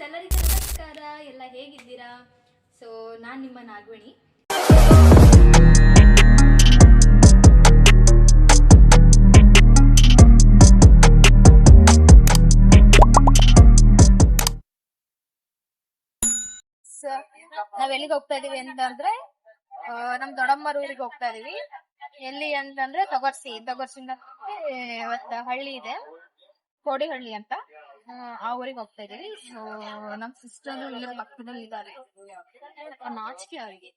ಎಲ್ಲರಿಗೂ ನಮಸ್ಕಾರ. ಎಲ್ಲ ಹೇಗಿದ್ದೀರಾ? ಸೊ ನಾನು ನಿಮ್ಮ ನಾಗವೇಣಿ. ನಾವ್ ಎಲ್ಲಿಗೆ ಹೋಗ್ತಾ ಇದೀವಿ ಅಂತಂದ್ರೆ ನಮ್ ದೊಡ್ಡಮ್ಮರ ಊರಿಗೆ ಹೋಗ್ತಾ ಇದೀವಿ. ಎಲ್ಲಿ ಅಂತಂದ್ರೆ ತೊಗರ್ಸಿಂದ ಒಂದು ಹಳ್ಳಿ ಇದೆ, ಕೋಡಿಹಳ್ಳಿ ಅಂತ. ಆ ಊರಿಗೆ ಹೋಗ್ತಾ ಇದೀವಿ. ಸೊ ನಮ್ ಸಿಸ್ಟರ್ ಇಲ್ಲೇ ಪಕ್ಕದಲ್ಲಿ ಇದ್ದಾರೆ. ನಾಚಿಕೆ ಅವರಿಗೆ.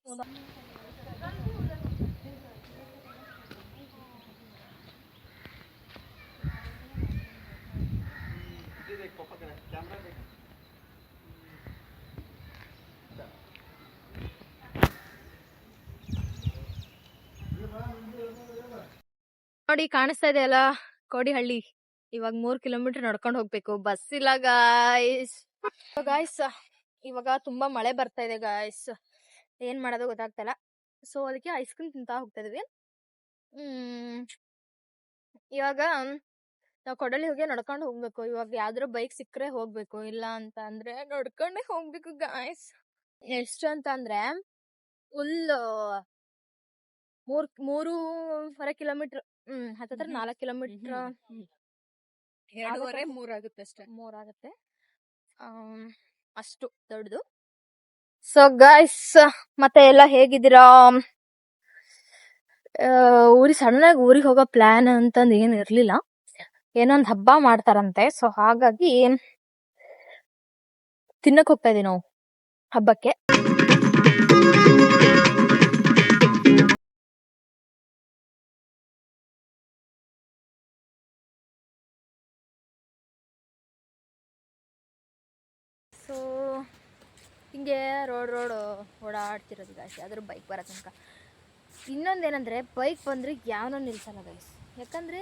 ನೋಡಿ ಕಾಣಿಸ್ತಾ ಇದೆ ಅಲ್ಲ ಕೋಡಿಹಳ್ಳಿ. ಇವಾಗ 3 ಕಿಲೋಮೀಟರ್ ನಡ್ಕೊಂಡು ಹೋಗ್ಬೇಕು, ಬಸ್ ಇಲ್ಲ ಗಾಯ್ಸ್. ಇವಾಗ ತುಂಬಾ ಮಳೆ ಬರ್ತಾ ಇದೆ ಗಾಯ್ಸ್, ಏನ್ ಮಾಡೋದು ಗೊತ್ತಾಗ್ತಲ್ಲ. ಸೊ ಅದಕ್ಕೆ ಐಸ್ ಕ್ರೀಮ್ ತಿಂತಾ ಹೋಗ್ತಾ ಇದೀವಿ. ಇವಾಗ ನಾವು ಕೊಡಲಿ ಹೋಗಿ ನಡ್ಕೊಂಡು ಹೋಗ್ಬೇಕು. ಇವಾಗ ಯಾವ್ದಾರು ಬೈಕ್ ಸಿಕ್ಕರೆ ಹೋಗ್ಬೇಕು, ಇಲ್ಲ ಅಂತ ಅಂದ್ರೆ ನಡ್ಕೊಂಡೆ ಹೋಗ್ಬೇಕು ಗಾಯ್ಸ್. ಎಷ್ಟು ಅಂತ ಅಂದ್ರೆ ಫುಲ್ 3.5 ಕಿಲೋಮೀಟರ್, ಹತ್ತತ್ರ 4 ಕಿಲೋಮೀಟರ್, 2.5 3 ಆಗುತ್ತೆ ಅಷ್ಟೇ. 3 ಆಗುತ್ತೆ, ಅಷ್ಟು ದೊಡ್ಡದು. ಸೊ ಗಾಯ್ಸ್, ಮತ್ತೆ ಎಲ್ಲ ಹೇಗಿದ್ದೀರಾ? ಸಡನ್ನಾಗಿ ಊರಿಗೆ ಹೋಗೋ ಪ್ಲಾನ್ ಅಂತಂದ್ ಏನ್ ಇರ್ಲಿಲ್ಲ, ಏನೊಂದ್ ಹಬ್ಬ ಮಾಡ್ತಾರಂತೆ. ಸೊ ಹಾಗಾಗಿ ತಿನ್ನಕ್ ಹೋಗ್ತಾ ಇದೀವಿ ನಾವು ಹಬ್ಬಕ್ಕೆ. ಸೊ ಹಿಂಗೆ ರೋಡ್ ಓಡಾಡ್ತಿರೋದು ಗಾಯ್ಸ್, ಯಾವ್ದಾದ್ರು ಬೈಕ್ ಬರೋ ತನಕ. ಇನ್ನೊಂದೇನಂದ್ರೆ ಬೈಕ್ ಬಂದ್ರೆ ಯಾವನೋ ನಿಲ್ಸಲ್ಲ ಗೈಸ್, ಯಾಕಂದ್ರೆ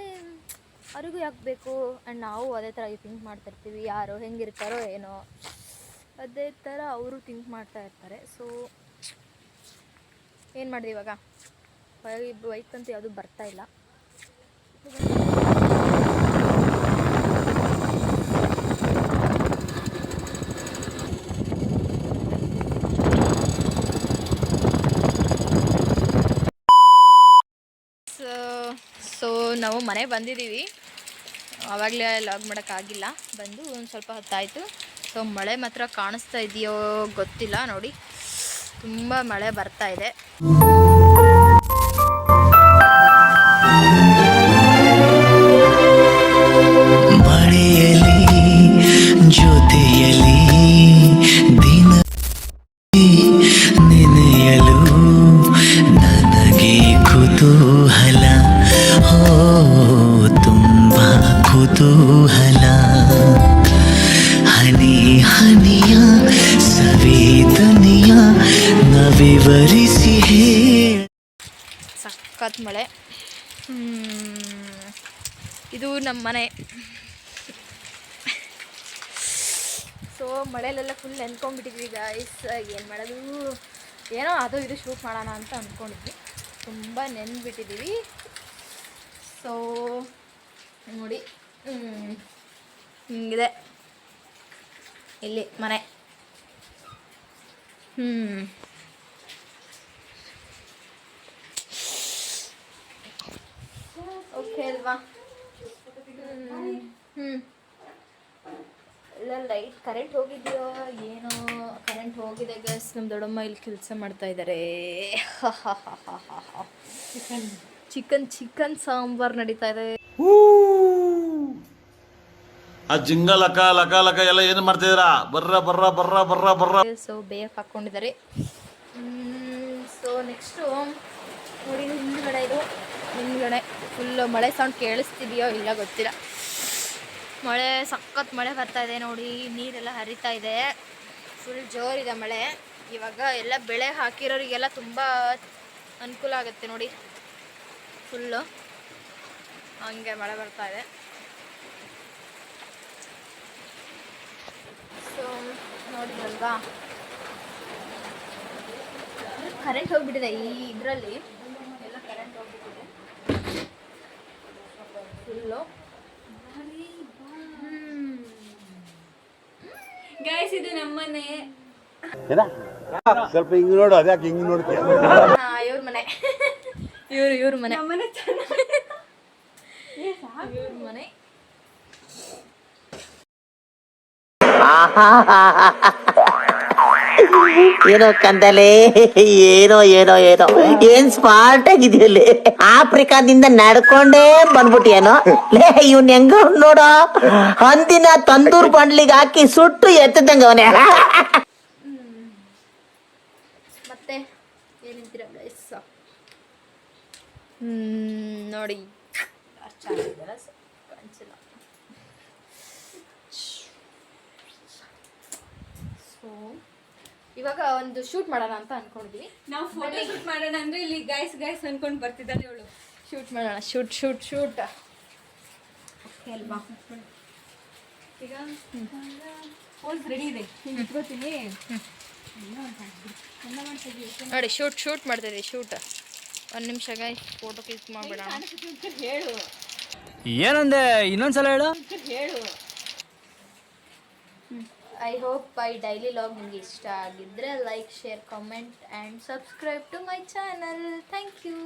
ಅವ್ರಿಗೂ ಯಾಕೆ ಬೇಕು. ಆ್ಯಂಡ್ ನಾವು ಅದೇ ಥರ ಥಿಂಕ್ ಮಾಡ್ತಾ ಇರ್ತೀವಿ, ಯಾರೋ ಹೆಂಗಿರ್ತಾರೋ ಏನೋ ಅದೇ ಥರ ಅವರು ಥಿಂಕ್ ಮಾಡ್ತಾ ಇರ್ತಾರೆ. ಸೊ ಏನು ಮಾಡಿದೆ ಇವಾಗ, ಬೈಕ್ ಅಂತೂ ಯಾವುದು ಬರ್ತಾ ಇಲ್ಲ. ಸೊ ನಾವು ಮನೆ ಬಂದಿದ್ದೀವಿ, ಆವಾಗಲೇ ಲಾಗ್ ಮಾಡೋಕ್ಕಾಗಿಲ್ಲ, ಬಂದು ಒಂದು ಸ್ವಲ್ಪ ಹೊತ್ತಾಯಿತು. ಸೊ ಮಳೆ ಮಾತ್ರ ಕಾಣಿಸ್ತಾ ಇದೆಯೋ ಗೊತ್ತಿಲ್ಲ, ನೋಡಿ ತುಂಬ ಮಳೆ ಬರ್ತಾ ಇದೆ. ಮಳೆಯಲ್ಲಿ ಜೊತೆಯಲ್ಲಿ ದಿನ ನೆನೆಯಲು ನನಗೆ ಕುತೂಹಲ, ತುಂಬಾ ಕುತೂಹಲ. ಹನಿ ಹನಿಯ ಸವೇದನೆಯ ನವಿವರಿಸಿ ಸಖತ್ ಮಳೆ. ಇದು ನಮ್ಮ ಮನೆ. ಸೊ ಮಳೆಲೆಲ್ಲ ಫುಲ್ ನೆನ್ಕೊಂಡ್ಬಿಟ್ಟಿದ್ವಿ ಗಾಯ್ಸ್. ಏನು ಮಾಡೋದು, ಏನೋ ಅದು ಇದು ಶೂಟ್ ಮಾಡೋಣ ಅಂತ ಅಂದ್ಕೊಂಡಿದ್ವಿ, ತುಂಬ ನೆನ್ಬಿಟ್ಟಿದ್ದೀವಿ. ಸೊ ನೋಡಿ, ಹಿಂಗಿದೆ ಇಲ್ಲಿ ಮನೆ. ಓಕೆ ಅಲ್ವಾ? ಇಲ್ಲ ಲೈಟ್ ಕರೆಂಟ್ ಹೋಗಿದೆಯೋ ಏನೋ, ಕರೆಂಟ್ ಹೋಗಿದೆ ಗೈಸ್. ನಮ್ಮ ದೊಡ್ಡಮ್ಮ ಇಲ್ಲಿ ಕೆಲಸ ಮಾಡ್ತಾ ಇದ್ದಾರೆ. ಚಿಕನ್ ಸಾಂಬಾರ್ ನಡೀತಾ ಇದೆ. ಆ ಜಿಂಗ ಲಕ ಲಕ ಲಕ ಎಲ್ಲ ಏನು ಮಾಡ್ತಿದ್ದೀರಾ? ಬರ್ರ. ಸೊ ಬೇಯಕ್ಕೆ ಹಾಕ್ಕೊಂಡಿದ್ದಾರೆ. ಸೊ ನೆಕ್ಸ್ಟು ನೋಡಿ, ಹಿಂದ್ಗಡೆ ಫುಲ್ಲು ಮಳೆ ಸೌಂಡ್ ಕೇಳಿಸ್ತಿದೆಯೋ ಇಲ್ಲ ಗೊತ್ತಿಲ್ಲ. ಮಳೆ ಸಖತ್ ಮಳೆ ಬರ್ತಾ ಇದೆ ನೋಡಿ, ನೀರೆಲ್ಲ ಹರಿತಾ ಇದೆ, ಫುಲ್ ಜೋರಿದೆ ಮಳೆ. ಇವಾಗ ಎಲ್ಲ ಬೆಳೆ ಹಾಕಿರೋರಿಗೆಲ್ಲ ತುಂಬ ಅನುಕೂಲ ಆಗುತ್ತೆ ನೋಡಿ, ಫುಲ್ಲು ಹಂಗೆ ಮಳೆ ಬರ್ತಾ ಇದೆ. ಸೊ ನೋಡಿದ್ರಲ್ವಾ, ಕರೆಂಟ್ ಹೋಗ್ಬಿಟ್ಟಿದೆ ಈ ಇದರಲ್ಲಿ, ಎಲ್ಲ ಕರೆಂಟ್ ಹೋಗ್ಬಿಟ್ಟಿದೆ ಫುಲ್ಲು. ಗೈಸ್ ಗೈಸ್ ಇದು ನಮ್ಮನೆ. ಸ್ವಲ್ಪ ಹಿಂಗ್ ನೋಡು, ಅದ್ಯಾಕೆ ಹಿಂಗ್ ನೋಡ್ತೀಯ? ಇವ್ರ ಮನೆ ಇವ್ರ ಮನೆ ನಮ್ಮನೆ ಇವ್ರ ಮನೆ. ಏನೋ ಕಂದಲೆ, ಏನೋ ಏನೋ ಏನೋ ಏನ್ ಸ್ಮಾರ್ಟ್ ಆಗಿದೆಯಲ್ಲಿ. ಆಫ್ರಿಕಾದಿಂದ ನಡ್ಕೊಂಡೇ ಬಂದ್ಬಿಟ್ಟಿಯೇನೋ. ಲೇ ಇವ್ನ ಹೆಂಗ ನೋಡೋ, ಹಂದಿನ ತಂದೂರ್ ಬಂಡ್ಲಿಗೆ ಹಾಕಿ ಸುಟ್ಟು ಎತ್ತದಂಗ ಅವನೇ. ಮತ್ತೆ ಏನಿದ್ದೀರ ಗೈಸ್? ನೋಡಿ ಕಾಣಿಸಿಲ್ಲ. ಸೊ ಇವಾಗ ಒಂದು ಶೂಟ್ ಮಾಡೋಣ ಅಂತ ಅನ್ಕೊಂಡಿದ್ವಿ. ನಾವು ಫೋಟೋ ಶೂಟ್ ಮಾಡೋಣ ಅಂದ್ರೆ ಇಲ್ಲಿ ಗೈಸ್ ಗೈಸ್ ಅನ್ಕೊಂಡು ಬರ್ತಿದ್ದಾಳೆ ಇವಳು. ಶೂಟ್ ಮಾಡೋಣ, ಶೂಟ್ ಶೂಟ್ ಶೂಟ್ ಅಲ್ವಾ? ಈಗ ಪೋಸ್ ರೆಡಿ ಇದೆ, ಇಟ್ಕೋತೀನಿ. ನೋಡಿ ಶೂಟ್ ಮಾಡ್ತಿದ್ವಿ. ಶೂಟ್ ಒಂದು ನಿಮಿಷ ಗೈಸ್, ಫೋಟೋ ಕ್ಲಿಕ್ ಮಾಡ್ಬೇಡ. ಹೇಳು ಏನಂದೆ, ಇನ್ನೊಂದ್ಸಲ ಹೇಳು. I hope I daily vlog ನಿಮಗೆ ಇಷ್ಟ ಆಗಿದ್ದರೆ like, share, comment and subscribe to my channel. Thank you.